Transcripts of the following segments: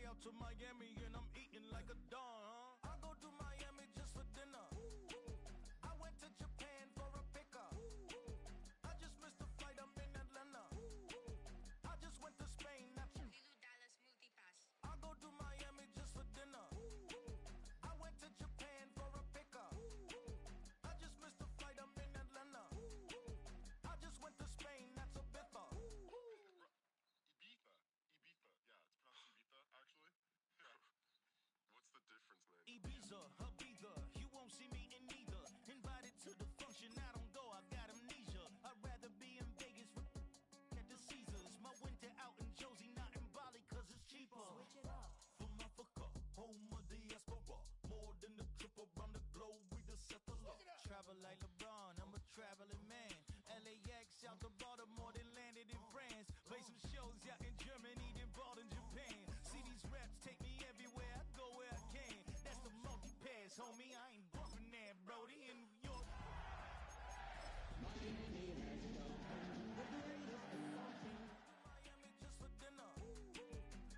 out to Miami and I'm eating like a don, huh? I go to Miami just for dinner. I went to Japan for a pickup. I just missed the flight, I'm in Atlanta. I just went to Spain, that's Dallas multipass. I go to Miami just for dinner. I went to Japan for a pickup. I just missed the flight, I'm in Atlanta. I just went to Spain, that's a Ibiza. Ibiza. Yeah, it's pronounced Ibiza, actually. What's the difference, man? Ibiza, Ibiza, you won't see me in neither. Invited to the function, I don't go, I got amnesia. I'd rather be in Vegas at the Caesars. My winter out in Josie, not in Bali, cause it's cheaper. Switch it up. From Africa, home of diaspora. More than the trip around the globe, we just set the law. Travel like LeBron, I'm a traveling man. LAX out to Baltimore, then landed in France. Play some shows out in Germany, then bought in Japan. See these raps take me everywhere, I go where I can. That's the multi-pass, homie, I ain't bumping that, Brody, in New York. Miami just for dinner.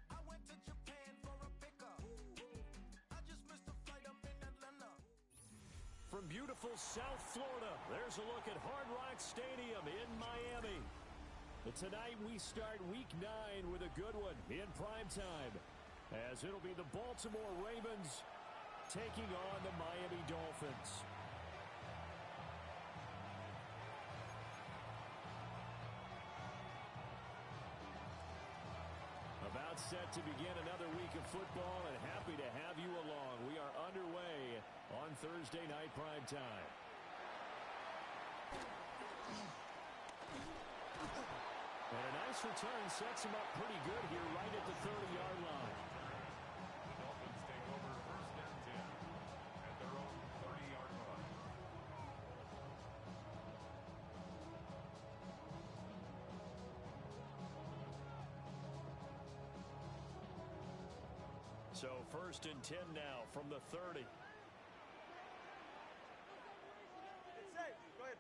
I went to Japan for a pickup. I just missed the flight, I'm in Atlanta. From beautiful South Florida, there's a look at Hard Rock Stadium in Miami. But tonight we start Week 9 with a good one in primetime, as it'll be the Baltimore Ravens taking on the Miami Dolphins. About set to begin another week of football, and happy to have you along. We are underway on Thursday night primetime. And a nice return sets him up pretty good here right at the 30-yard line. The Dolphins take over first and 10 at their own 30-yard line. So first and 10 now from the 30. Go ahead.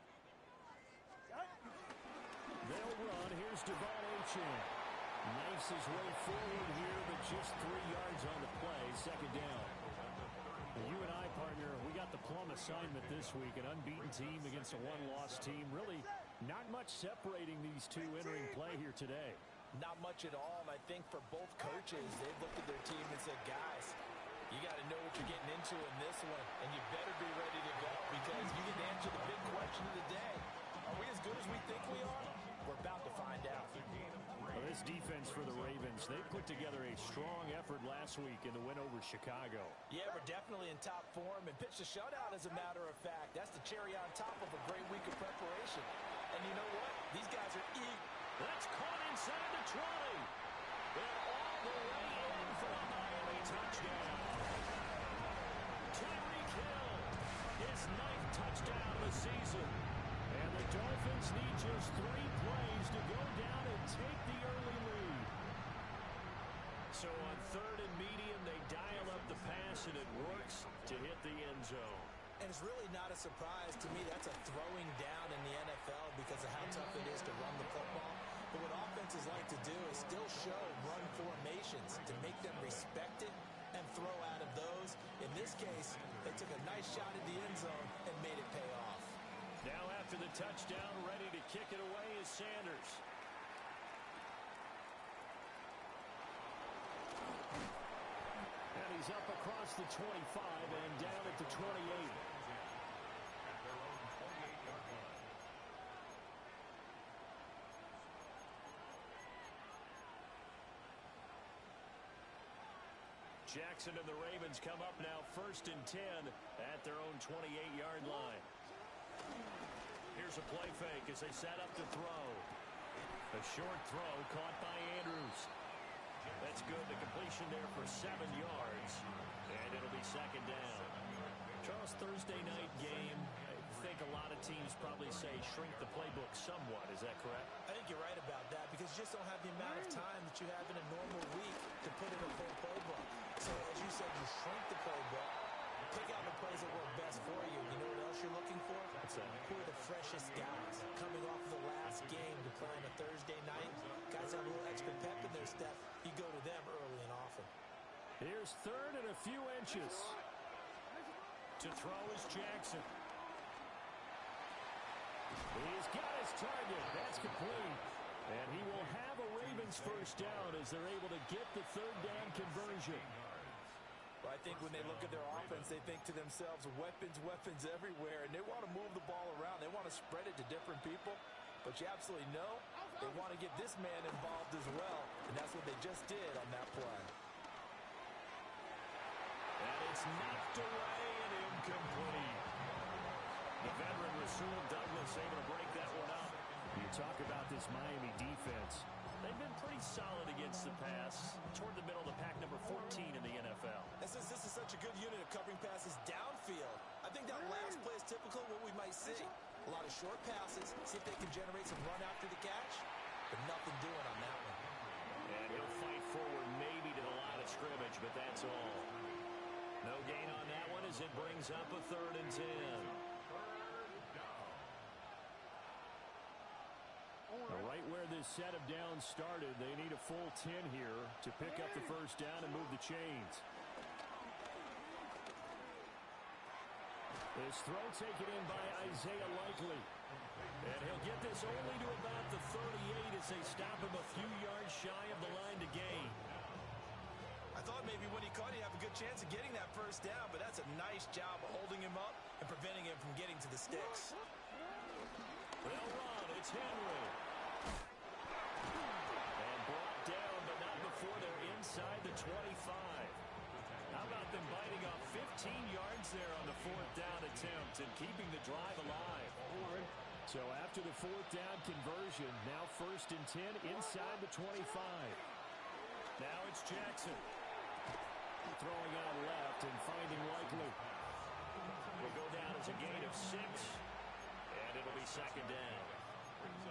They'll run. Here's Devon Achane. Knifes his way forward here, but just 3 yards on the play. Second down. You and I, partner, we got the plum assignment this week. An unbeaten team against a one-loss team. Really not much separating these two entering play here today. Not much at all, and I think for both coaches, they've looked at their team and said, guys, you got to know what you're getting into in this one, and you better be ready to go because you can answer the big question of the day. Are we as good as we think we are? We're about to find out. Well, this defense for the Ravens, they put together a strong effort last week in the win over Chicago. Yeah, we're definitely in top form and pitched a shutout, as a matter of fact. That's the cherry on top of a great week of preparation. And you know what? These guys are eating. That's caught inside the 20. And all the way in for a Miami touchdown. Tyreek Hill, his 9th touchdown of the season. And the Dolphins need just 3 plays to go down and take the early lead. So on 3rd and medium, they dial up the pass, and it works to hit the end zone. And it's really not a surprise to me. That's a throwing down in the NFL because of how tough it is to run the football. But what offenses like to do is still show run formations to make them respect it and throw out of those. In this case, they took a nice shot at the end zone and made it pay off. Now after the touchdown, ready to kick it away is Sanders. And he's up across the 25 and down at the 28. At their own 28-yard line. Jackson and the Ravens come up now 1st and 10 at their own 28-yard line. Here's a play fake as they set up to throw. A short throw caught by Andrews. That's good. The completion there for 7 yards. And it'll be 2nd down. Charles, Thursday night game. I think a lot of teams probably say shrink the playbook somewhat. Is that correct? I think you're right about that because you just don't have the amount of time that you have in a normal week to put in a full playbook. So as you said, you shrink the playbook. Pick out the plays that work best for you. You know what else you're looking for? What's that? Who are the freshest guys coming off of the last game to play on a Thursday night? Guys have a little extra pep in their step. You go to them early and often. Here's third and a few inches. To throw is Jackson. He's got his target. That's complete. And he will have a Ravens first down as they're able to get the third down conversion. Well, I think when they look at their offense, they think to themselves, weapons, weapons everywhere, and they want to move the ball around. They want to spread it to different people, but you absolutely know they want to get this man involved as well, and that's what they just did on that play. And it's knocked away and incomplete. The veteran Rasul Douglas able to break that one up. You talk about this Miami defense. They've been pretty solid against the pass toward the middle of the pack, number 14 in the NFL. And since this is such a good unit of covering passes downfield, I think that last play is typical of what we might see. A lot of short passes, see if they can generate some run after the catch, but nothing doing on that one. And he'll fight forward maybe to the line of scrimmage, but that's all. No gain on that one as it brings up a 3rd and 10. Right where this set of downs started, they need a full 10 here to pick up the first down and move the chains. This throw taken in by Isaiah Likely. And he'll get this only to about the 38 as they stop him a few yards shy of the line to gain. I thought maybe when he caught, he'd have a good chance of getting that first down, but that's a nice job of holding him up and preventing him from getting to the sticks. They'll run. It's Henry. And brought down, but not before they're inside the 25. How about them biting off 15 yards there on the 4th down attempt and keeping the drive alive? So after the 4th down conversion, now 1st and 10 inside the 25. Now it's Jackson. Throwing out left and finding Likely. Will go down as a gain of 6. And it'll be 2nd down.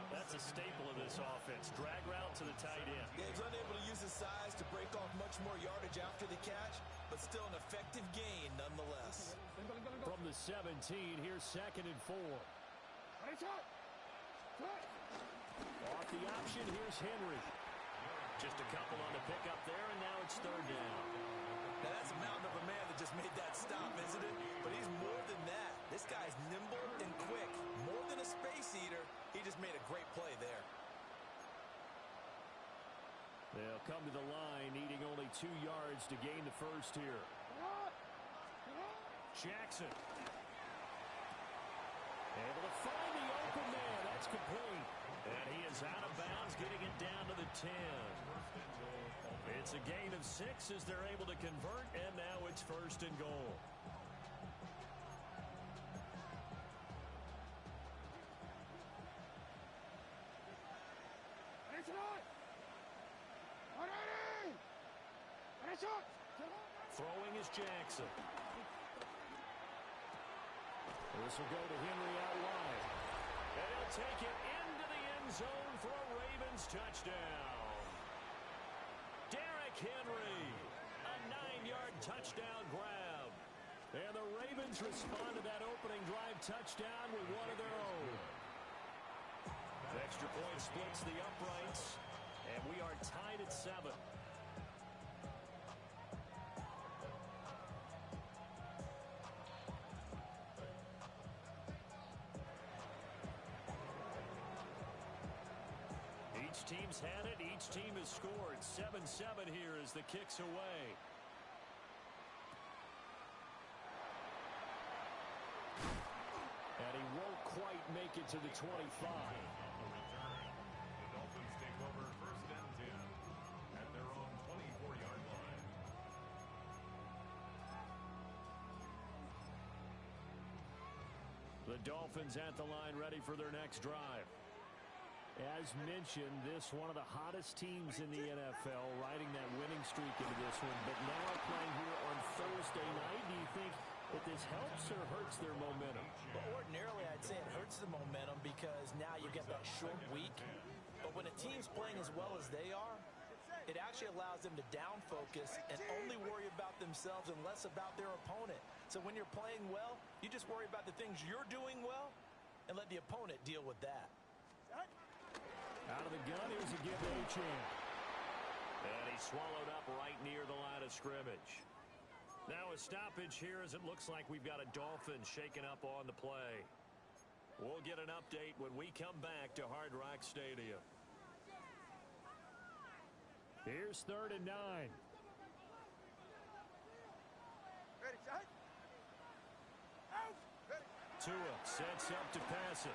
That's a staple of this offense. Drag route to the tight end. Yeah, he's unable to use his size to break off much more yardage after the catch, but still an effective gain nonetheless. From the 17, here's 2nd and 4. Off the option, here's Henry. Just a couple on the pickup there, and now it's 3rd down. Now that's a mountain of a man that just made that stop, isn't it? But he's more than that. This guy's nimble and quick. More than a space eater, he just made a great play there. They'll come to the line, needing only 2 yards to gain the first here. Jackson. Able to find the open man. That's complete. And he is out of bounds, getting it down to the 10. It's a gain of 6 as they're able to convert, and now it's 1st and goal. Throwing is Jackson. This will go to Henry out wide. And he'll take it into the end zone for a Ravens touchdown. Derrick Henry, a 9-yard touchdown grab. And the Ravens respond to that opening drive touchdown with one of their own. Extra point splits the uprights, and we are tied at 7. Each team's had it. Each team has scored. 7-7 here as the kick's away. And he won't quite make it to the 25. The Dolphins take over 1st and 10 at their own 24-yard line. The Dolphins at the line, ready for their next drive. As mentioned, this one of the hottest teams in the NFL, riding that winning streak into this one, but now playing here on Thursday night. Do you think that this helps or hurts their momentum? But ordinarily, I'd say it hurts the momentum because now you get that short week. But when a team's playing as well as they are, it actually allows them to down focus and only worry about themselves and less about their opponent. So when you're playing well, you just worry about the things you're doing well and let the opponent deal with that. Out of the gun, here's a give to Achane. And he he's swallowed up right near the line of scrimmage. Now a stoppage here as it looks like we've got a Dolphins shaking up on the play. We'll get an update when we come back to Hard Rock Stadium. Here's 3rd and 9. Ready, shot. Out. Ready. Tua sets up to pass it.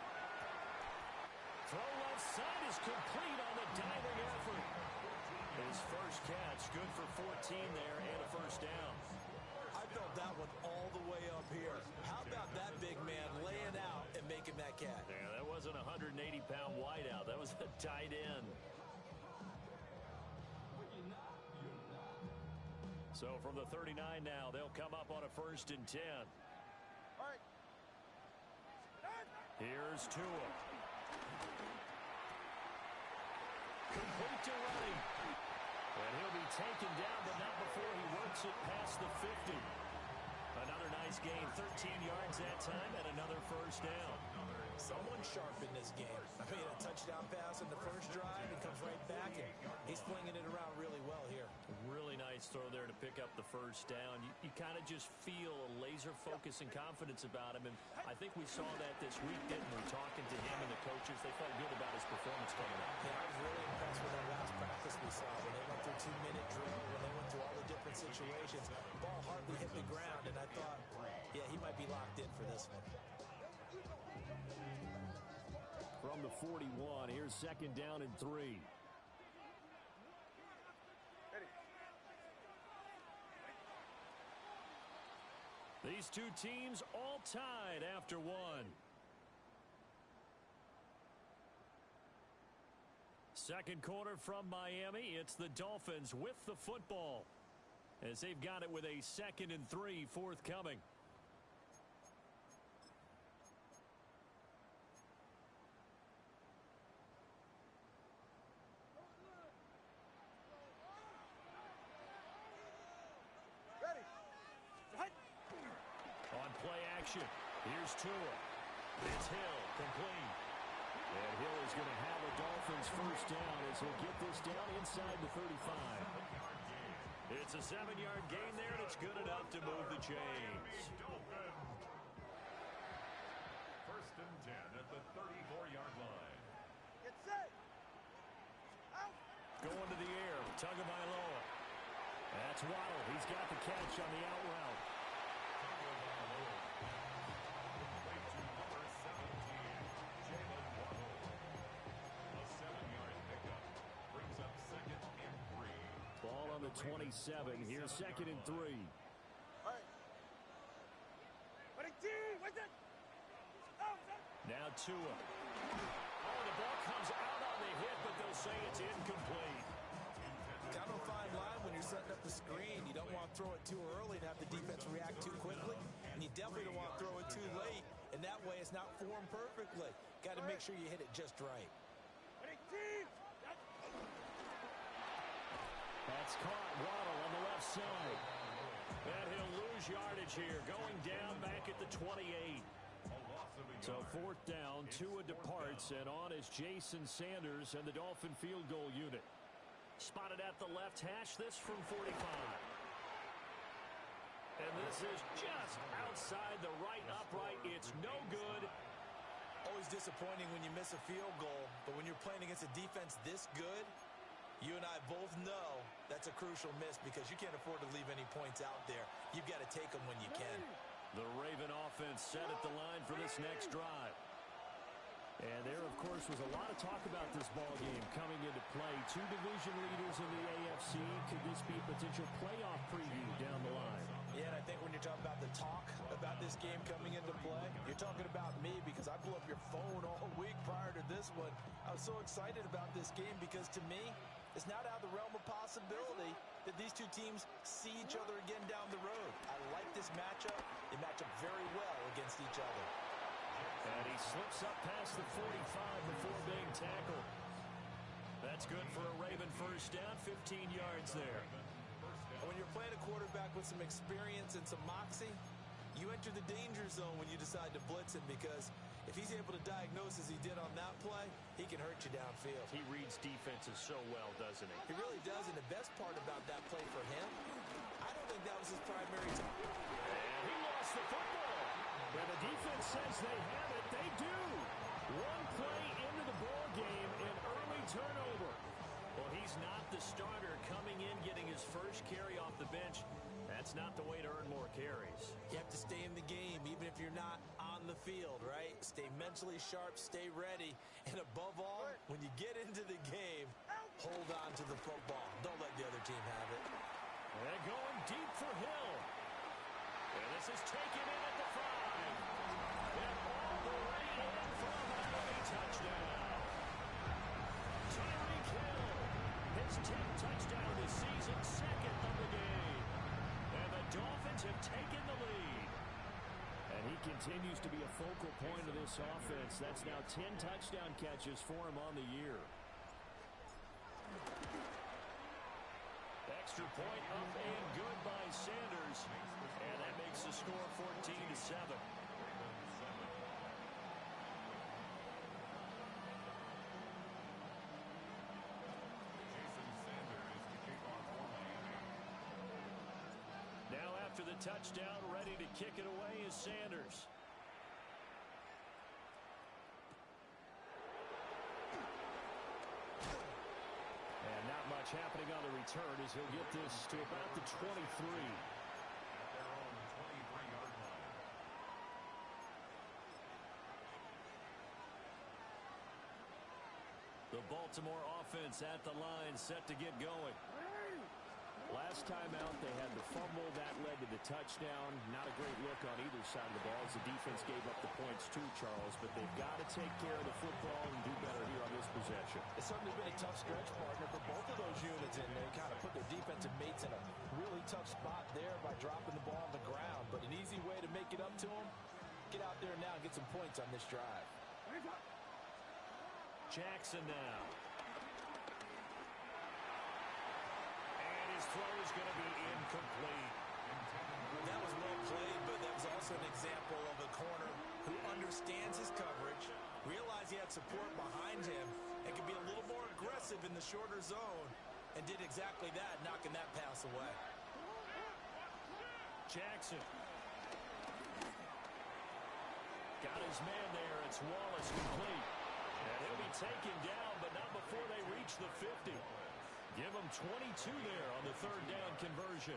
Throw left side is complete on the diving effort. His first catch, good for 14 there and a first down. I felt that one all the way up here. How about that big man laying out and making that catch? Yeah, that wasn't a 180-pound wideout. That was a tight end. So from the 39 now, they'll come up on a 1st and 10. All right. Here's Tua. Complete to running. And he'll be taken down, but not before he works it past the 50. Another nice gain, 13 yards that time, and another first down. Someone sharp in this game. I mean, a touchdown pass in the first drive and comes right back, and he's flinging it around really well here. Really nice throw there to pick up the first down. You kind of just feel a laser focus and confidence about him, and I think we saw that this week, didn't we? Talking to him and the coaches, they felt good about his performance coming up. Yeah, I was really impressed with that last practice we saw when they went through 2-minute drill, when they went through all the different situations. Ball hardly hit the ground, and I thought, yeah, he might be locked in for this one. From the 41, here's 2nd down and 3. Ready. These two teams all tied after one. Second quarter from Miami. It's the Dolphins with the football as they've got it with a 2nd and 3 forthcoming. Ready. Shot. On play action, here's Tua. It's Hill, complete. And Hill is going to have a Dolphins first down as he'll get this down inside the 35. It's a 7-yard gain there, and it's good enough to move the chains. 1st and 10 at the 34-yard line. Get set. Out. Going to the air, Tagovailoa. That's Waddle. He's got the catch on the out route. Ball on the 27. Here's 2nd and 3. All right. Ready, team. What's that? Out. Now Tua. Oh, the ball comes out on the hit, but they'll say it's incomplete. Down a fine line when you're setting up the screen. You don't want to throw it too early and have the defense react too quickly. And you definitely don't want to throw it too late. And that way it's not formed perfectly. Got to make sure you hit it just right. Ready, team. That's caught. Waddle on the left side. And he'll lose yardage here. Going down back at the 28. So 4th down, Tua departs, and on is Jason Sanders and the Dolphin field goal unit. Spotted at the left hash, this from 45. And this is just outside the right upright. It's no good. Always disappointing when you miss a field goal, but when you're playing against a defense this good, you and I both know that's a crucial miss because you can't afford to leave any points out there. You've got to take them when you can. The Raven offense set at the line for this next drive. And there, of course, was a lot of talk about this ball game coming into play. Two division leaders in the AFC. Could this be a potential playoff preview down the line? Yeah, and I think when you're talking about the talk about this game coming into play, you're talking about me because I blew up your phone all week prior to this one. I was so excited about this game because to me, it's not out of the realm of possibility that these two teams see each other again down the road. I like this matchup. They match up very well against each other. And he slips up past the 45 before being tackled. That's good for a Raven first down, 15 yards there. When you're playing a quarterback with some experience and some moxie, you enter the danger zone when you decide to blitz him because If he's able to diagnose as he did on that play, he can hurt you downfield. He reads defenses so well, doesn't he? He really does, and the best part about that play for him, I don't think that was his primary target. And he lost the football. When the defense says they have it, they do. One play into the ball game, an early turnover. Well, he's not the starter coming in, getting his first carry off the bench. That's not the way to earn more carries. You have to stay in the game, even if you're not on the field, right? Stay mentally sharp, stay ready, and above all, when you get into the game, hold on to the football. Don't let the other team have it. And going deep for Hill. And this is taken in at the 5. And all the way in for a touchdown. Tyreek Hill, his 10th touchdown this season, second of the game. And the Dolphins have taken the lead. And he continues to be a focal point of this offense. That's now 10 touchdown catches for him on the year. Extra point up and good by Sanders. And that makes the score 14-7. Now after the touchdown, ready to kick it away is Sanders. And not much happening on the return as he'll get this to about the 23. Their own 23-yard line. The Baltimore offense at the line, set to get going. Last time out, they had the fumble. That led to the touchdown. Not a great look on either side of the ball as the defense gave up the points too, Charles. But they've got to take care of the football and do better here on this possession. It's certainly been a tough stretch, partner, for both of those units, and they kind of put their defensive mates in a really tough spot there by dropping the ball on the ground. But an easy way to make it up to them, get out there now and get some points on this drive. Jackson now. And his throw is going to be incomplete. That was well played, but that was also an example of a corner who understands his coverage, realized he had support behind him, and could be a little more aggressive in the shorter zone, and did exactly that, knocking that pass away. Jackson. Got his man there. It's Wallace complete. And he'll be taken down, but not before they reach the 50. Give him 22 there on the third down conversion.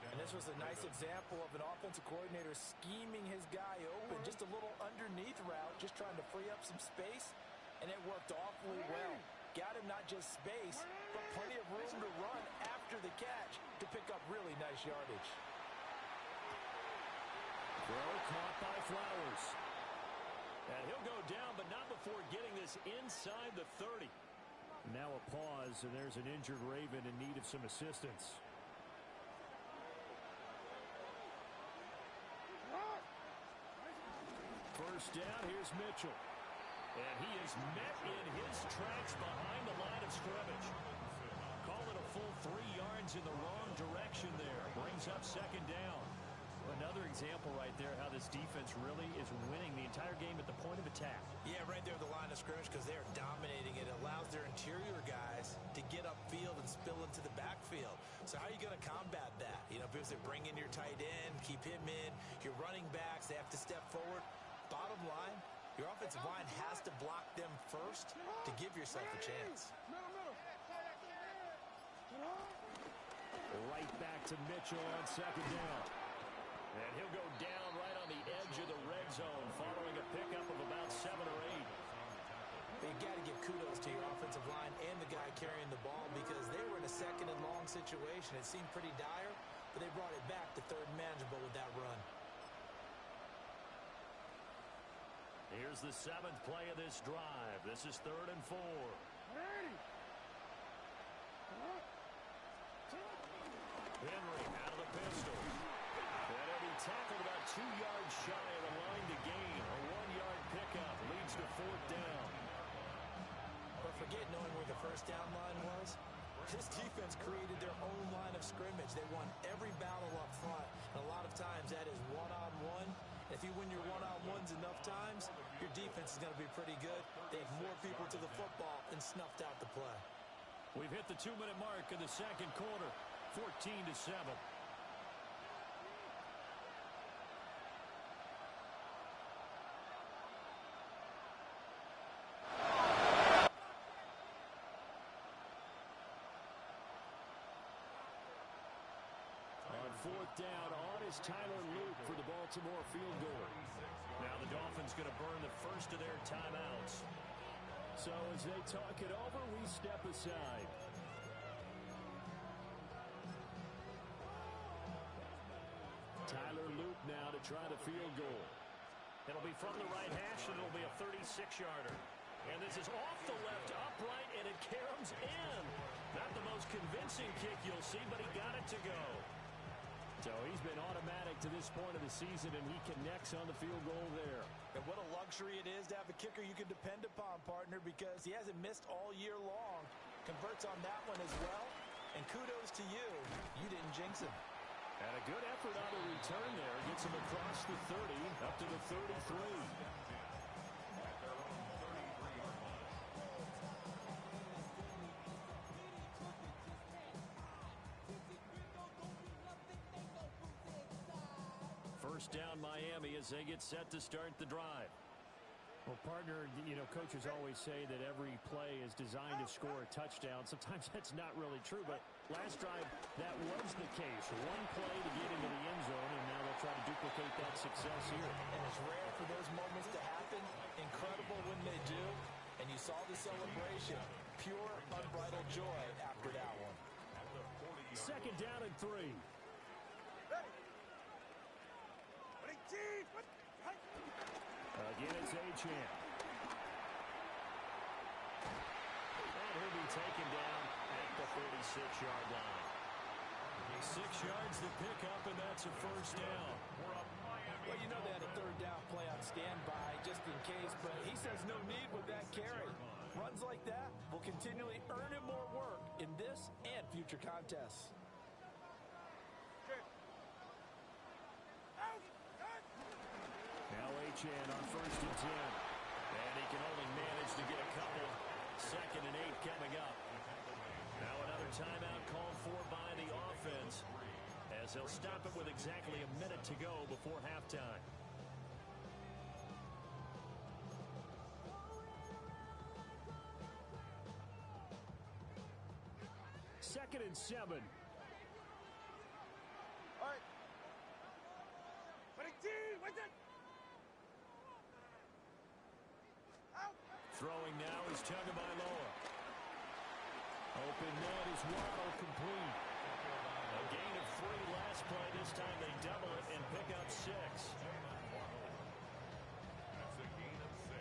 And this was a nice example of an offensive coordinator scheming his guy open. Just a little underneath route, just trying to free up some space, and it worked awfully well. Got him not just space, but plenty of room to run after the catch to pick up really nice yardage. Throw caught by Flowers. And he'll go down, but not before getting this inside the 30. Now a pause, and there's an injured Raven in need of some assistance. First down, here's Mitchell. And he is met in his tracks behind the line of scrimmage. Call it a full 3 yards in the wrong direction there. Brings up second down. Another example right there how this defense really is winning the entire game at the point of attack. Yeah, right there at the line of scrimmage because they're dominating it. It allows their interior guys to get upfield and spill into the backfield. So how are you going to combat that? You know, because they bring in your tight end, keep him in. Your running backs, they have to step forward. Bottom line, your offensive line has to block them first to give yourself a chance. Right back to Mitchell on second down. And he'll go down right on the edge of the red zone following a pickup of about 7 or 8. You got to give kudos to your offensive line and the guy carrying the ball because they were in a second and long situation. It seemed pretty dire, but they brought it back to third and manageable with that run. Here's the 7th play of this drive. This is 3rd and 4. Henry out of the pistol. And he'll be tackled about 2 yards shy of the line to gain. A 1-yard pickup leads to 4th down. But forget knowing where the first down line was. This defense created their own line of scrimmage. They won every battle up front. And a lot of times that is one-on-one. If you win your one-on-ones enough times, defense is going to be pretty good. They have more people to the football and snuffed out the play. We've hit the 2-minute mark in the second quarter, 14-7. On fourth down, on is Tyler Luke for the Baltimore field goal. Now the Dolphins going to burn the first of their timeouts. So as they talk it over, we step aside. Tyler Luke now to try the field goal. It'll be from the right hash, and it'll be a 36-yarder. And this is off the left upright, and it caroms in. Not the most convincing kick you'll see, but he got it to go. So he's been automatic to this point of the season, and he connects on the field goal there. And what a luxury it is to have a kicker you can depend upon, partner, because he hasn't missed all year long. Converts on that one as well. And kudos to you. You didn't jinx him. And a good effort on the return there. Gets him across the 30, up to the 33. First down Miami as they get set to start the drive. Well, partner, you know, coaches always say that every play is designed to score a touchdown. Sometimes that's not really true, but last drive, that was the case. One play to get into the end zone, and now they'll try to duplicate that success here. And it's rare for those moments to happen. Incredible when they do. And you saw the celebration. Pure, unbridled joy after that one. Second down and 3. Again, it's Achane. And he'll be taken down at the 36-yard line. 6 yards to pick up, and that's a first down. Well, you know they had a third down play on standby just in case, but he says no need with that carry. Runs like that will continually earn him more work in this and future contests. Now Achane on first and 10. And he can only manage to get a couple. Second and 8 coming up. Now another timeout called for by the offense, as they'll stop it with exactly a minute to go before halftime. Second and 7. All right. What's it? Out. Throwing now is Tagovailoa. Open net is Waddle complete. A gain of 3 last play. This time they double it and pick up 6. That's a gain of 6.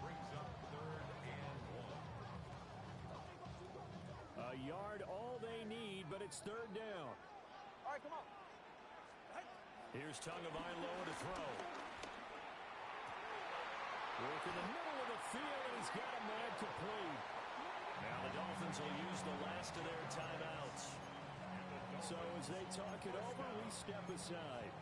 Brings up third and 1. A yard all they need, but it's third down. All right, come on. Here's Tagovailoa to throw. Work in the middle of the field, and he's got a man complete. Now the Dolphins will use the last of their timeouts. So as they talk it over, we step aside.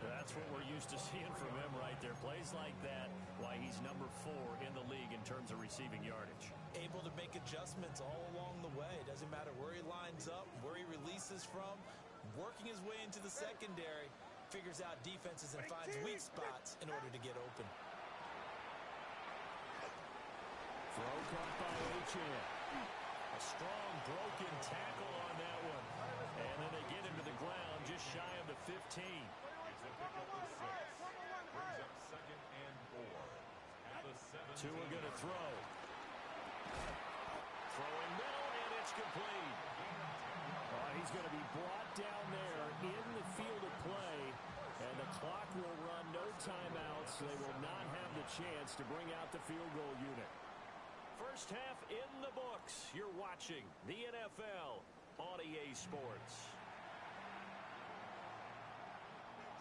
That's what we're used to seeing from him right there. Plays like that, why he's number 4 in the league in terms of receiving yardage. Able to make adjustments all along the way. Doesn't matter where he lines up, where he releases from. Working his way into the secondary. Figures out defenses and finds weak spots in order to get open. Throw caught by Achane. A strong broken tackle on that one. And then they get him to the ground just shy of the 15. He's a pick up of 6. Brings up second and 4. At the 17. Tua going to throw. Throwing middle, and it's complete. He's going to be brought down there in the field of play, and the clock will run, no timeouts. They will not have the chance to bring out the field goal unit. First half in the books. You're watching the NFL on EA Sports.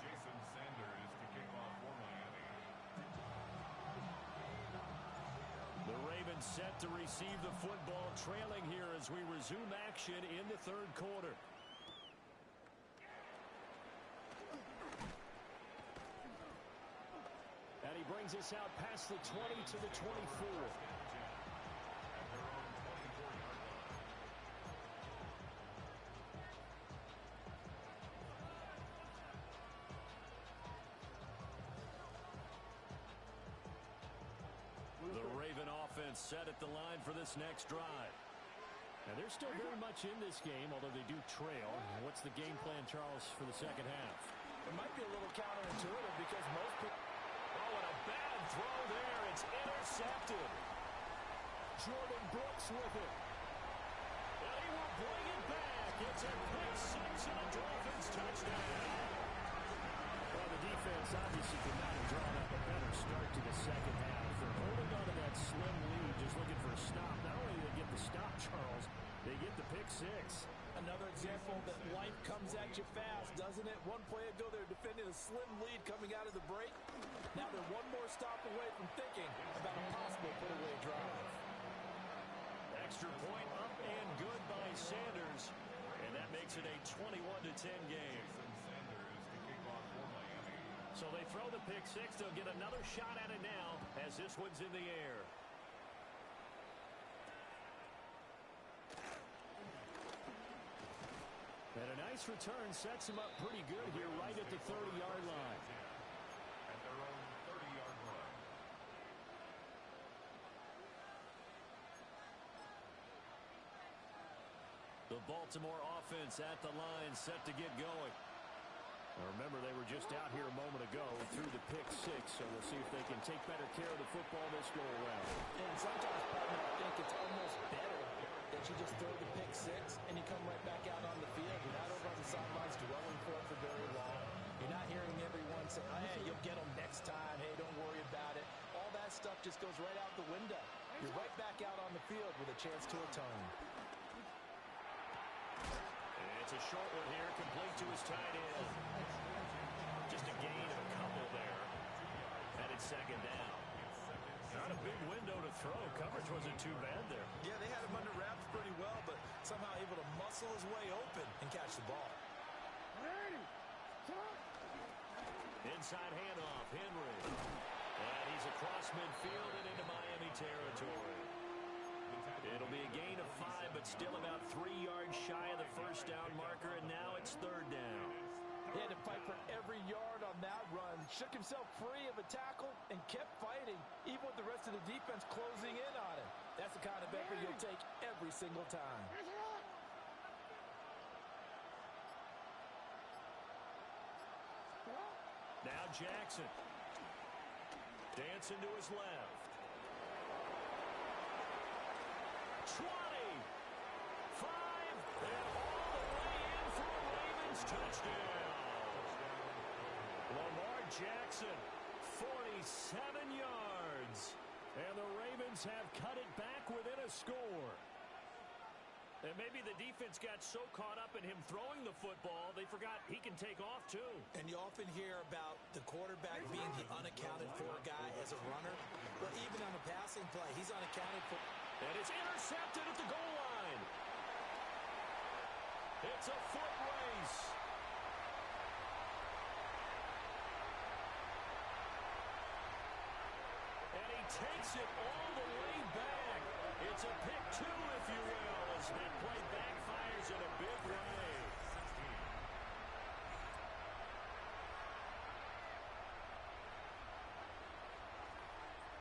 Jason Sanders to kick off for Miami. The Ravens set to receive the football, trailing here as we resume action in the third quarter. And he brings us out past the 20 to the 24. The Raven offense set at the line for this next drive. Now, they're still very much in this game, although they do trail. What's the game plan, Charles, for the second half? It might be a little counterintuitive because most people... Oh, and a bad throw there. It's intercepted. Jordan Brooks with it. And he will bring it back. It's a pick six and a Dolphins touchdown. Well, the defense obviously could not have drawn up a better start to the second half. They're holding on to that slim lead, just looking for a stop. Not only do they get the stop, Charles, they get the pick six. Another example that life comes at you fast, doesn't it? One play ago, they were defending a slim lead coming out of the break. Now they're one more stop away from thinking about a possible put-away drive. Extra point up and good by Sanders. And that makes it a 21-10 game. So they throw the pick six. They'll get another shot at it now as this one's in the air. And a nice return sets him up pretty good here right at the 30-yard line. At their own 30-yard line. The Baltimore offense at the line set to get going. Now remember, they were just out here a moment ago through the pick six, so we'll see if they can take better care of the football this go-around. And sometimes, partner, I think it's almost better that you just throw the pick six and you come right back out on the field. You're not over on the sidelines dwelling for it for very long. You're not hearing everyone say, hey, you'll get them next time. Hey, don't worry about it. All that stuff just goes right out the window. You're right back out on the field with a chance to atone. It's a short one here, complete to his tight end. Just a gain of a couple there. Headed second down. Not a big window to throw. Coverage wasn't too bad there. Yeah, they had him under wraps pretty well, but somehow able to muscle his way open and catch the ball. Inside handoff, Henry. And he's across midfield and into Miami territory. It'll be a gain of 5, but still about 3 yards shy of the first down marker, and now it's third down. He had to fight for every yard on that run. Shook himself free of a tackle and kept fighting, even with the rest of the defense closing in on him. That's the kind of effort you'll take every single time. Now Jackson. Dancing to his left. 20. 5. And all the way in for a Ravens touchdown. Lamar Jackson, 47 yards. And the Ravens have cut it back within a score. And maybe the defense got so caught up in him throwing the football, they forgot he can take off too. And you often hear about the quarterback being the unaccounted for guy as a runner. But even on a passing play, he's unaccounted for. And it's intercepted at the goal line. It's a foot race. And he takes it all the way back. It's a pick 2, if you will, as that play backfires in a big way.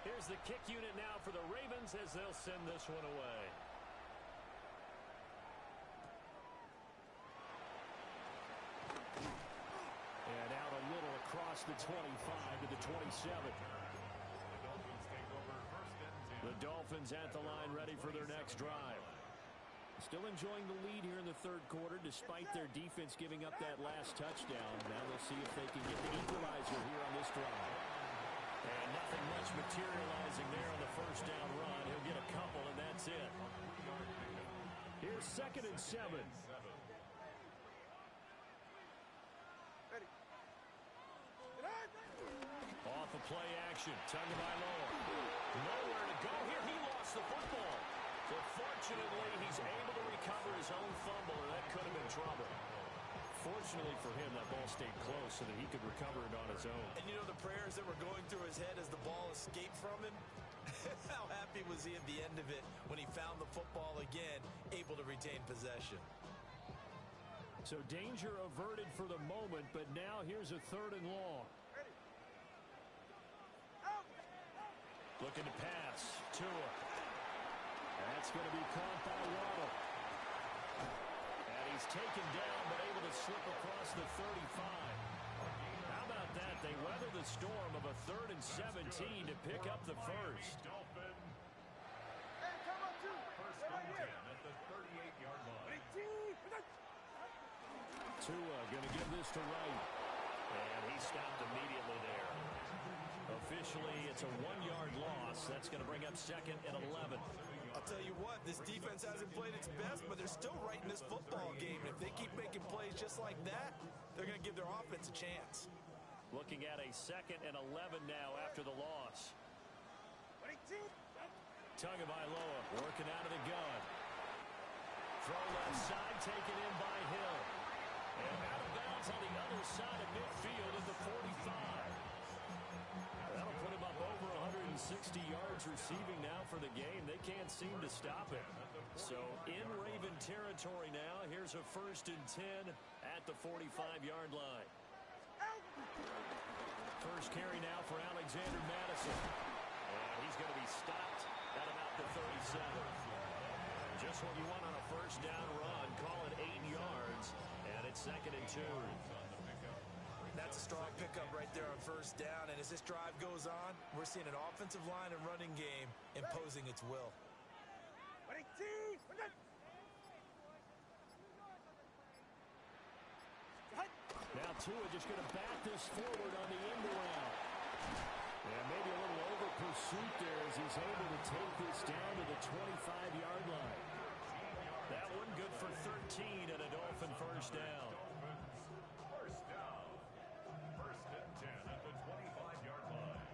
Here's the kick unit now for the Ravens as they'll send this one away. And out a little across the 25 to the 27. The Dolphins at the line ready for their next drive. Still enjoying the lead here in the third quarter despite their defense giving up that last touchdown. Now we'll see if they can get the equalizer here on this drive. And nothing much materializing there on the first down run. He'll get a couple, and that's it. Here's 2nd and 7. Off of play action. Tagovailoa. Nowhere to go here. He lost the football. So fortunately, he's able to recover his own fumble, or that could have been trouble. Fortunately for him, that ball stayed close so that he could recover it on his own. And you know, the prayers that were going through his head as the ball escaped from him? How happy was he at the end of it when he found the football again, able to retain possession? So danger averted for the moment, but now here's a 3rd and long. Looking to pass. Tua. That's going to be caught by Waddle. And he's taken down, but able to slip across the 35. How about that? They weather the storm of a 3rd and 17 to pick up the first. Hey, come on, two. First Right and 10 here. at the 38-yard line. Tua going to give this to Wright. And he stopped immediately there. Officially, it's a 1-yard loss. That's going to bring up 2nd and 11. I'll tell you what, this defense hasn't played its best, but they're still right in this football game. If they keep making plays just like that, they're going to give their offense a chance. Looking at a 2nd and 11 now after the loss. Tagovailoa working out of the gun. Throw left side, taken in by Hill. And out of bounds on the other side of midfield at the 45. That'll put him up over 160 yards receiving now for the game. They can't seem to stop it. So in Raven territory now, here's a 1st and 10 at the 45-yard line. First carry now for Alexander Madison. And he's going to be stopped at about the 37. Just what you want on a 1st down run. Call it 8 yards. And it's 2nd and 2. That's a strong pickup right there on 1st down. And as this drive goes on, we're seeing an offensive line and running game imposing its will. Now Tua just going to back this forward on the end around. And maybe a little over pursuit there as he's able to take this down to the 25-yard line. That one good for 13 and a Dolphin 1st down. First down. 1st and 10 at the 25-yard line.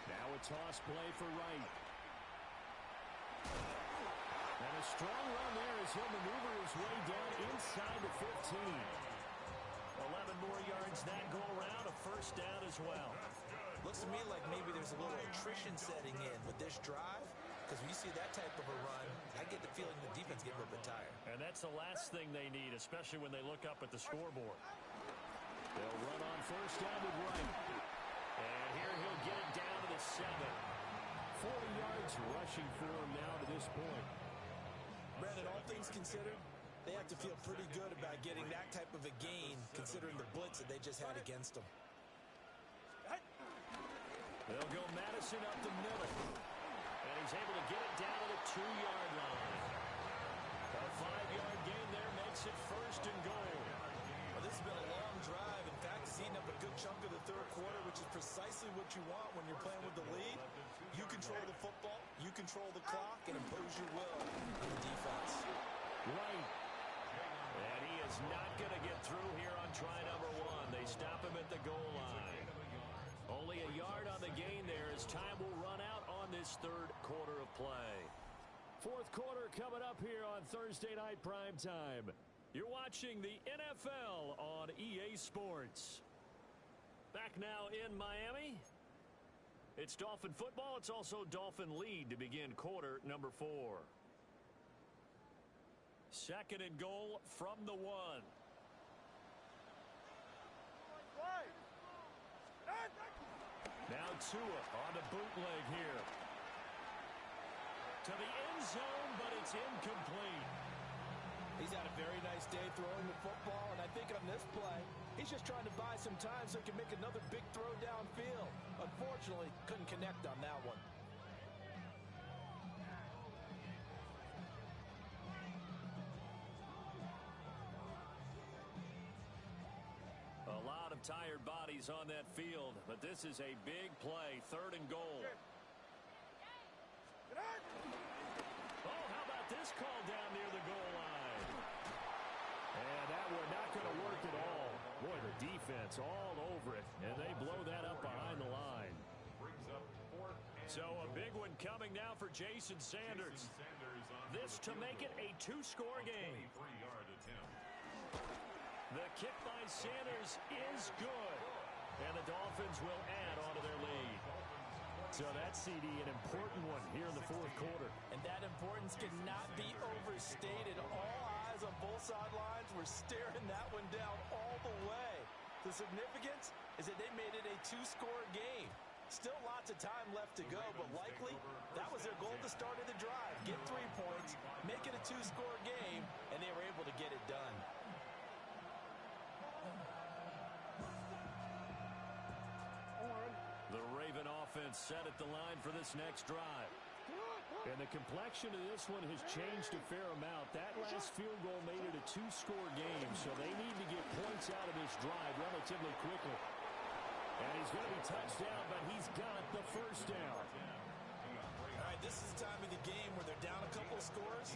Now a toss play for Wright. And a strong run there as he'll maneuver his way down inside the 15. 11 more yards that go around, a 1st down as well. Looks to me like maybe there's a little attrition setting in with this drive, because when you see that type of a run, I get the feeling the defense getting a little bit tired. And that's the last thing they need, especially when they look up at the scoreboard. They'll run on 1st down with Wright. And here he'll get it down to the 7. 40 yards rushing for him now to this point. Brandon, all things considered, they have to feel pretty good about getting that type of a gain, considering the blitz that they just had against them. They'll go Madison up the middle. And he's able to get it down to the 2-yard line. A 5-yard gain there makes it 1st and goal. Well, this has been a long drive. In fact, it's eaten up a good chunk of the 3rd quarter, which is precisely what you want when you're playing with the lead. You control the football, you control the clock, and impose your will on the defense. Right. And he is not going to get through here on try number 1. They stop him at the goal line. Only a yard on the gain there as time will run out on this 3rd quarter of play. 4th quarter coming up here on Thursday Night Primetime. You're watching the NFL on EA Sports. Back now in Miami. It's Dolphin football. It's also Dolphin lead to begin quarter number 4. 2nd and goal from the 1. Now Tua on a bootleg here. To the end zone, but it's incomplete. He's had a very nice day throwing the football, and I think on this play, he's just trying to buy some time so he can make another big throw downfield. Unfortunately, couldn't connect on that one. A lot of tired bodies on that field, but this is a big play, 3rd and goal. Oh, how about this call down near the goal line? And that one not going to work at all. Boy, the defense defense all over it, and they blow that up behind the line. Brings up 4th and So a big one coming now for Jason Sanders. This to make it a 2-score game. 23-yard attempt. The kick by Sanders is good, and the Dolphins will add on to their lead. So that CD, an important one here in the fourth quarter. And that importance cannot be overstated. All eyes on both sidelines were staring that one down all the way. The significance is that they made it a 2-score game. Still lots of time left to go, but likely that was their goal at the start of the drive. Get 3 points, make it a 2-score game, and they were able to get it done. The Raven offense set at the line for this next drive. And the complexion of this one has changed a fair amount. That last field goal made it a 2-score game, so they need to get points out of this drive relatively quickly. And he's going to be touched down, but he's got the first down. All right, this is the time of the game where they're down a couple of scores,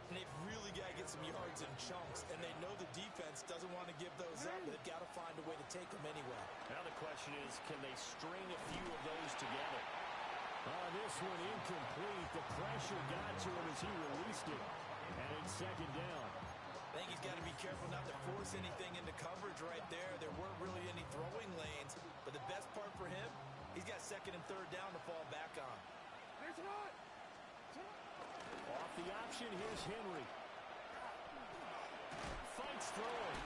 and they've really got to get some yards in chunks, and they know the defense doesn't want to give those up, but they've got to find a way to take them anyway. Now the question is, can they string a few of those together? This one incomplete. The pressure got to him as he released it. And it's second down. I think he's got to be careful not to force anything into coverage right there. There weren't really any throwing lanes, but the best part for him, he's got second and third down to fall back on. Off the option, here's Henry. Fights throwing.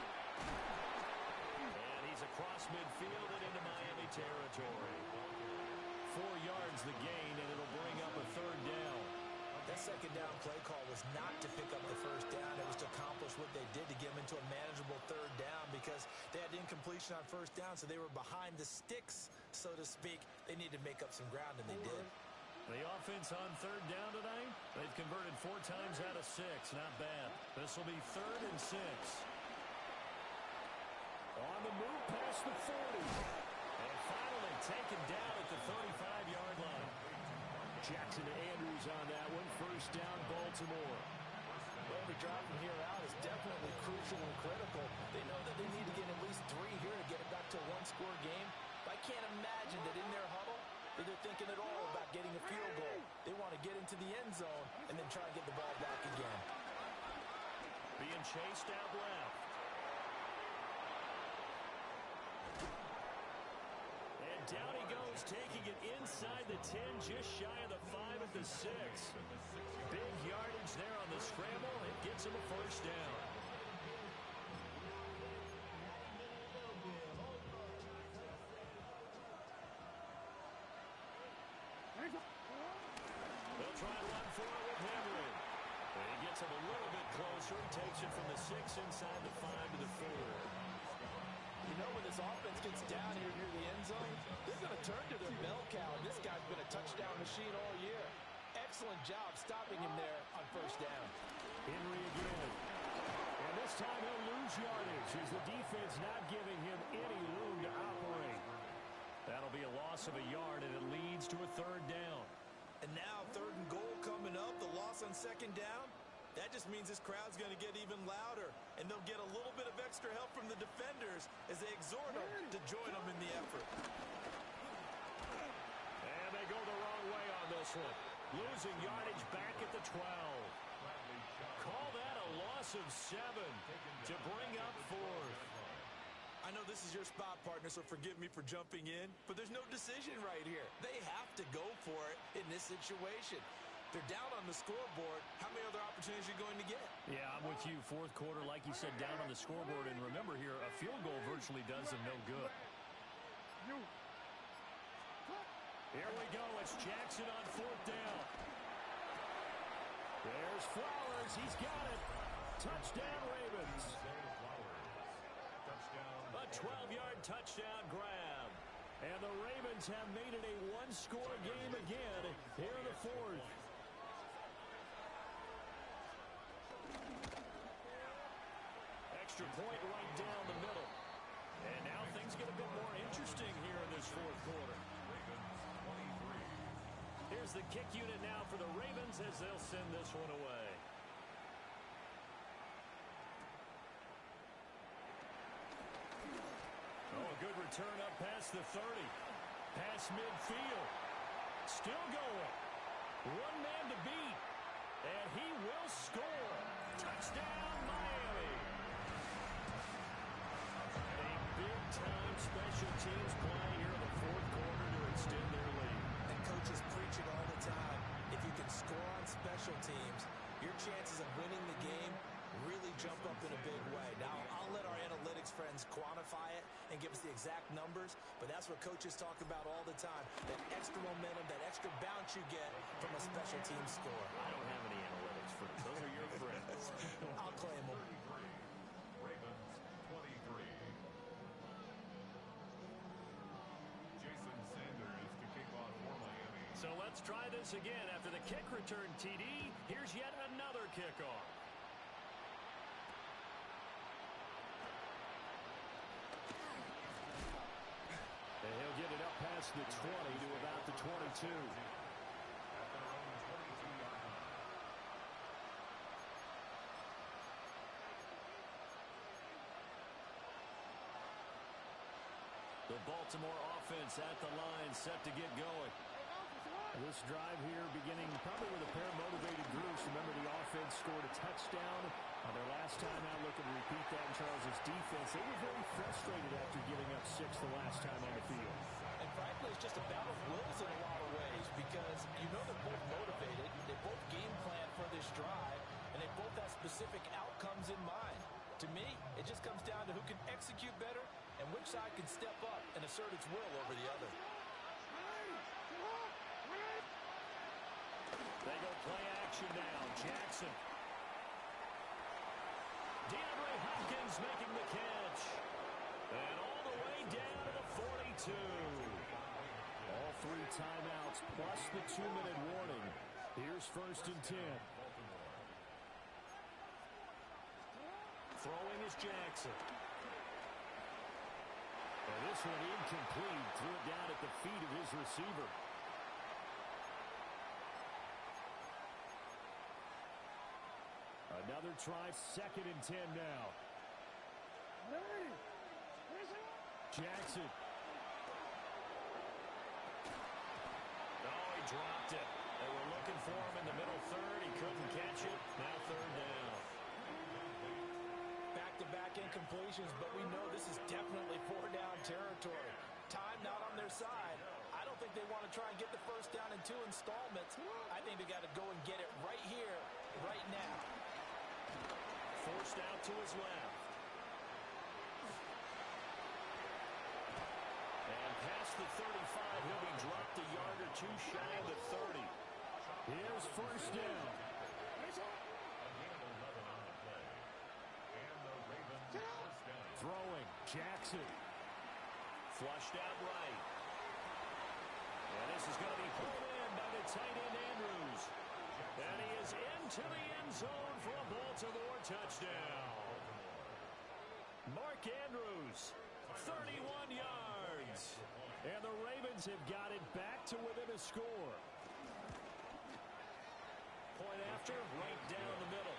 And he's across midfield and into Miami territory. 4 yards the gain, and it'll bring up a third down. That second down play call was not to pick up the first down. It was to accomplish what they did to get them into a manageable third down because they had incompletion on first down, so they were behind the sticks, so to speak. They needed to make up some ground, and they did. The offense on third down tonight, they've converted 4 times out of 6. Not bad. This will be 3rd and 6. On the move past the 40. And finally taken down at the 35-yard line. Jackson to Andrews on that one. First down, Baltimore. Well, every drive from here out is definitely crucial and critical. They know that they need to get at least 3 here to get it back to a 1-score game. But I can't imagine that in their huddle that they're thinking at all about getting a field goal. They want to get into the end zone and then try and get the ball back again. Being chased out left. And down he goes, taking it inside the 10, just shy of the 5 at the 6. Big yardage there on the scramble. It gets him a first down. They'll try and run for it with Henry. And he gets him a little bit closer. He takes it from the 6 inside the 5 to the 4. You know, when this offense gets down here near the end zone, they're going to turn to their bell cow, and this guy's been a touchdown machine all year. Excellent job stopping him there on first down. Henry again. And this time he'll lose yardage as the defense not giving him any room to operate. That'll be a loss of a yard, and it leads to a third down. And now 3rd and goal coming up, the loss on second down. That just means this crowd's going to get even louder, and they'll get a little bit of extra help from the defenders as they exhort them to join them in the effort. And they go the wrong way on this one. Losing yardage back at the 12. Call that a loss of 7 to bring up 4th. I know this is your spot, partner, so forgive me for jumping in, but there's no decision right here. They have to go for it in this situation. They're down on the scoreboard. How many other opportunities are you going to get? Yeah, I'm with you. Fourth quarter, like you said, down on the scoreboard. And remember here, a field goal virtually does them no good. Here we go. It's Jackson on 4th down. There's Flowers. He's got it. Touchdown, Ravens. A 12-yard touchdown grab. And the Ravens have made it a 1-score game again here in the 4th. Extra point right down the middle. And now things get a bit more interesting here in this 4th quarter. Here's the kick unit now for the Ravens as they'll send this one away. good return up past the 30. Past midfield. Still going. One man to beat. And he will score. Touchdown, Miami. A big-time special teams play here in the fourth quarter to extend their lead. And coaches preach it all the time. If you can score on special teams, your chances of winning the game really jump up in a big way. Now, I'll let our analytics friends quantify it and give us the exact numbers, but that's what coaches talk about all the time. That extra momentum, that extra bounce you get from a special team score. I don't have any analytics for them. Those are your friends. I'll claim them. Ravens 23. Jason Sanders to kick off for Miami. So let's try this again. After the kick return, TD, here's yet another kickoff. And he'll get it up past the 20 to about the 22. At their own 22-yard line. The Baltimore offense at the line, set to get going. This drive here beginning probably with a pair of motivated groups. Remember, the offense scored a touchdown on their last time out. Looking to repeat that in Charles's defense. They were very frustrated after giving up 6 the last time on the field. And frankly, it's just a battle of wills in a lot of ways because you know they're both motivated. They both game plan for this drive, and they both have specific outcomes in mind. To me, it just comes down to who can execute better and which side can step up and assert its will over the other. They go play action now. Jackson. DeAndre Hopkins making the catch. And all the way down to the 42. All 3 timeouts plus the 2-minute warning. Here's 1st and 10. Throwing is Jackson. And this one incomplete. Threw it down at the feet of his receiver. Another try, 2nd and 10 now. Jackson. Oh, he dropped it. They were looking for him in the middle third. He couldn't catch it. Now 3rd down. Back-to-back incompletions, but we know this is definitely 4-down territory. Time not on their side. I don't think they want to try and get the 1st down in 2 installments. I think they got to go and get it right here, right now. Forced out to his left. And past the 35, he'll be dropped a yard or 2 shy of the 30. Here's 1st down. Throwing, Jackson. Flushed out right. And this is going to be pulled in by the tight end Andrews. And he is into the end zone for a Baltimore touchdown. Mark Andrews, 31 yards. And the Ravens have got it back to within a score. Point after, right down the middle.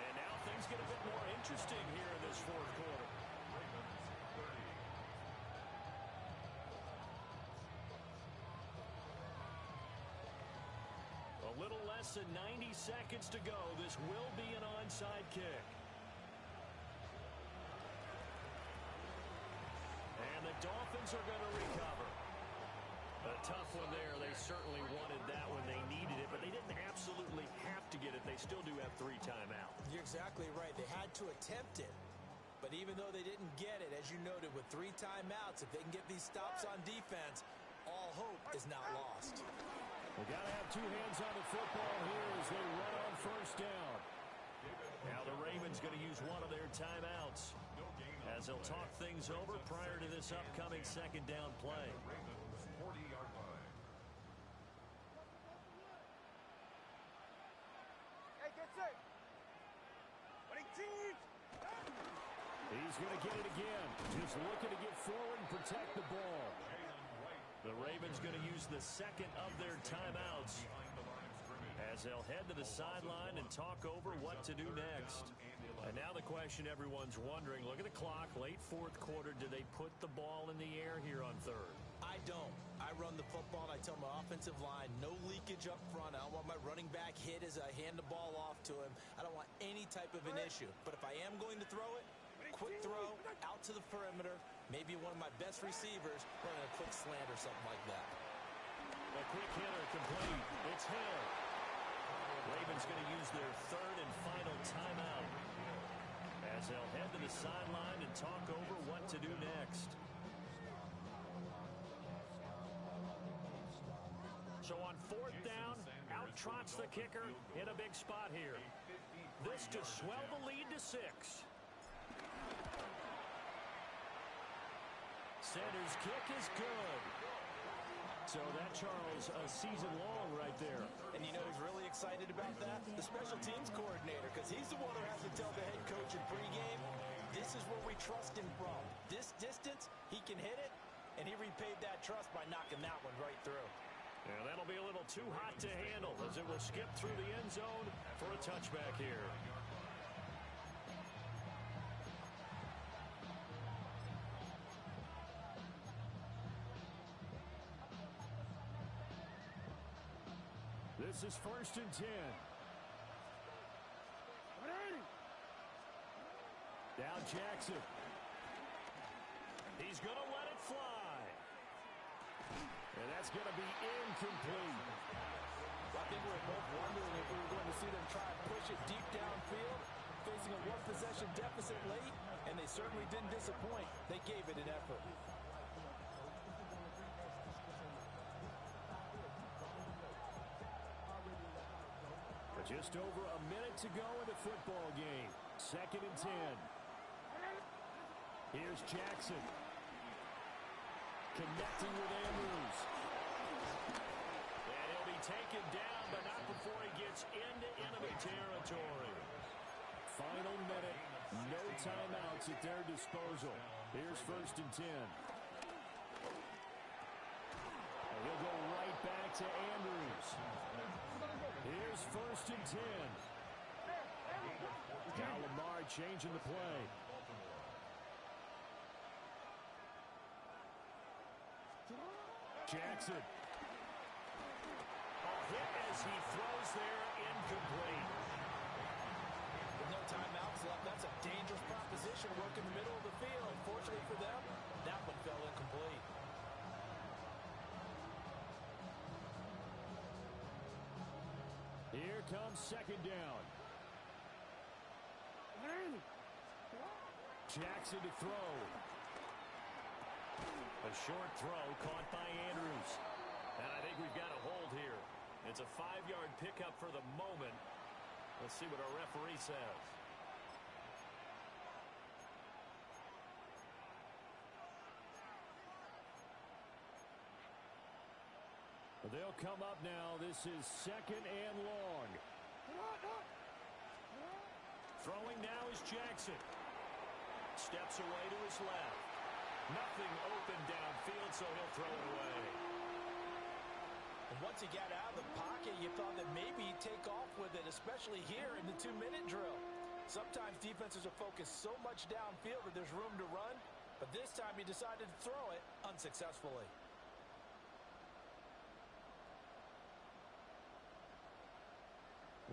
And now things get a bit more interesting here in this 4th quarter. A little less than 90 seconds to go. This will be an onside kick. And the Dolphins are going to recover. A tough one there. They certainly wanted that when they needed it, but they didn't absolutely have to get it. They still do have 3 timeouts. You're exactly right. They had to attempt it. But even though they didn't get it, as you noted, with 3 timeouts, if they can get these stops on defense, all hope is not lost. We got to have 2 hands on the football here as they run on 1st down. Now the Ravens going to use one of their timeouts as they'll talk things over prior to this upcoming 2nd down play. 40-yard line. Hey, get set. He's going to get it again. Just looking to get forward and protect the ball. The Ravens going to use the 2nd of their timeouts as they'll head to the sideline and talk over what to do next. And now the question everyone's wondering, look at the clock, late fourth quarter, do they put the ball in the air here on third? I don't. I run the football, and I tell my offensive line, no leakage up front. I don't want my running back hit as I hand the ball off to him. I don't want any type of an issue. But if I am going to throw it, quick throw, out to the perimeter, maybe one of my best receivers running a quick slant or something like that. A quick hitter complete. It's Hill. Ravens going to use their third and final timeout as they'll head to the sideline and talk over what to do next. So on fourth down, out trots the kicker in a big spot here. This to swell the lead to 6. Center's kick is good. So that, Charles, a season long right there. And you know who's really excited about that? The special teams coordinator, because he's the one who has to tell the head coach in pregame, this is where we trust him from. This distance, he can hit it, and he repaid that trust by knocking that one right through. Yeah, that'll be a little too hot to handle as it will skip through the end zone for a touchback here. This is 1st and 10. Down Jackson. He's going to let it fly. And that's going to be incomplete. I think we were both wondering if we were going to see them try and push it deep downfield, facing a one-possession deficit late, and they certainly didn't disappoint. They gave it an effort. Just over a minute to go in the football game. 2nd and 10. Here's Jackson. Connecting with Andrews. And he'll be taken down, but not before he gets into enemy territory. Final minute. No timeouts at their disposal. Here's 1st and 10. And he'll go right back to Andrews. Here's 1st and 10. Now Lamar changing the play. Jackson. A hit as he throws there, incomplete. With no timeouts left, that's a dangerous proposition. Work in the middle of the field. Fortunately for them, that one fell incomplete. Here comes 2nd down. Jackson to throw. A short throw caught by Andrews. And I think we've got a hold here. It's a 5-yard pickup for the moment. Let's see what our referee says. They'll come up now. This is 2nd and long. Throwing now is Jackson. Steps away to his left. Nothing open downfield, so he'll throw it away. And once he got out of the pocket, you thought that maybe he'd take off with it, especially here in the 2-minute drill. Sometimes defenses are focused so much downfield that there's room to run, but this time he decided to throw it unsuccessfully.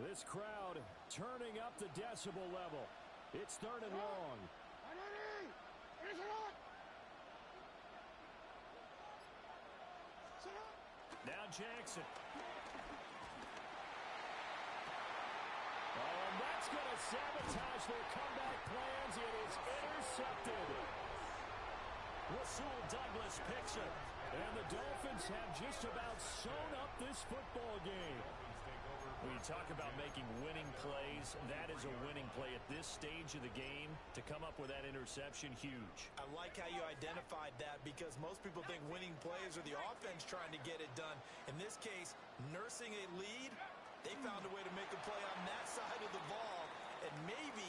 This crowd turning up the decibel level. It's 3rd and long. Now Jackson. Oh, and that's going to sabotage their comeback plans. It is intercepted. Rasul Douglas picks it. And the Dolphins have just about sewn up this football game. When you talk about making winning plays, that is a winning play at this stage of the game. To come up with that interception, huge. I like how you identified that because most people think winning plays are the offense trying to get it done. In this case, nursing a lead, they found a way to make a play on that side of the ball and maybe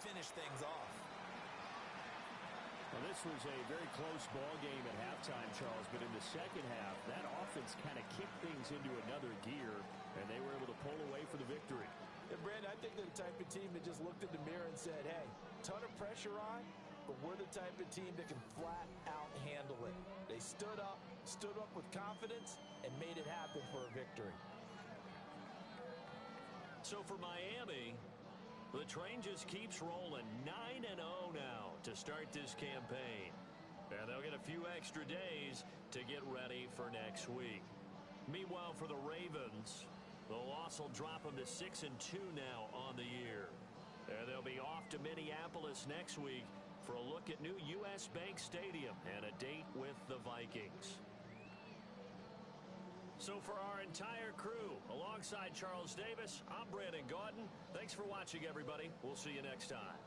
finish things off. Well, this was a very close ball game at halftime, Charles, but in the second half, that offense kind of kicked things into another gear, and they were able to pull away for the victory. And Brandon, I think they're the type of team that just looked in the mirror and said, hey, ton of pressure on, but we're the type of team that can flat out handle it. They stood up with confidence, and made it happen for a victory. So for Miami, the train just keeps rolling. 9-0 now to start this campaign. And they'll get a few extra days to get ready for next week. Meanwhile, for the Ravens, the loss will drop them to 6-2 now on the year. And they'll be off to Minneapolis next week for a look at new U.S. Bank Stadium and a date with the Vikings. So for our entire crew, alongside Charles Davis, I'm Brandon Gaudin. Thanks for watching, everybody. We'll see you next time.